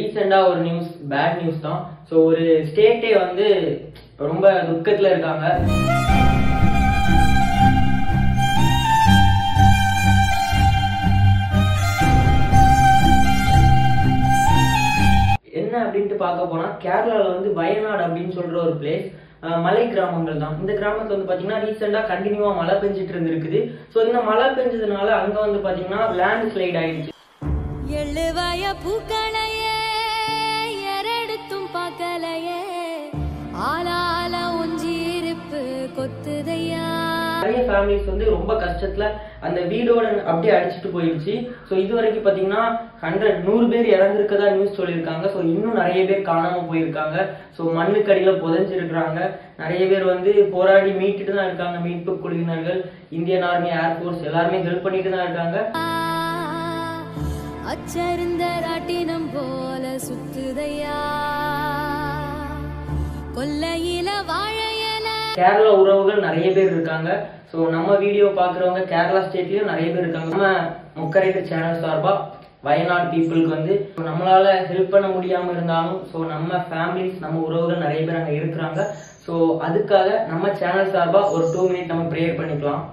ரீசெண்டா ஒரு news, bad news தான். ஸோ ஒரு ஸ்டேட்டே வந்து ரொம்ப துக்கத்துல இருக்காங்க. என்ன அப்படின்ட்டு பார்க்க போனா, கேரளால வந்து வயநாடு அப்படின்னு சொல்ற ஒரு பிளேஸ், மலை கிராமங்கள் தான். இந்த கிராமத்துல வந்து பாத்தீங்கன்னா ரீசெண்டா கண்டினியூவா மழை பெஞ்சிட்டு இருந்திருக்குது. ஸோ இந்த மழை பெஞ்சதுனால அங்க வந்து பாத்தீங்கன்னா லேண்ட் ஸ்லைட் ஆயிடுச்சு. நிறைய ஃபேமிலிஸ் வந்து ரொம்ப கஷ்டத்துல அந்த வீடோட அப்படியே அடிச்சுட்டு போயிடுச்சு. ஸோ இது வரைக்கும் பாத்தீங்கன்னா 100 பேர் இறந்துருக்கதா நியூஸ் சொல்லியிருக்காங்க. ஸோ இன்னும் நிறைய பேர் காணாம போயிருக்காங்க. ஸோ மண்ணுக்கடியில புதைஞ்சிருக்கிறாங்க. நிறைய பேர் வந்து போராடி மீட்டுட்டு தான் இருக்காங்க. மீட்பு குழுவினர்கள், இந்தியன் ஆர்மி, ஏர்போர்ஸ் எல்லாருமே ஹெல்ப் பண்ணிட்டு தான் இருக்காங்க. அச்சருந்தராட்டினம் போல சுத்துதையா கொல்லையில வாழையல. கேரளா உறவுகள் நிறைய பேர் இருக்காங்க. ஸோ நம்ம வீடியோ பாக்குறவங்க கேரளா ஸ்டேட்லயும் நிறைய பேர் இருக்காங்க. நம்ம முக்கரையர் சேனல் சார்பா வயநாடு பீப்புளுக்கு வந்து நம்மளால ஹெல்ப் பண்ண முடியாம இருந்தாலும், ஸோ நம்ம ஃபேமிலிஸ், நம்ம உறவுகள் நிறைய பேர் அங்க இருக்கிறாங்க. ஸோ அதுக்காக நம்ம சேனல் சார்பா ஒரு 2 மினிட் நம்ம ப்ரேயர் பண்ணிக்கலாம்.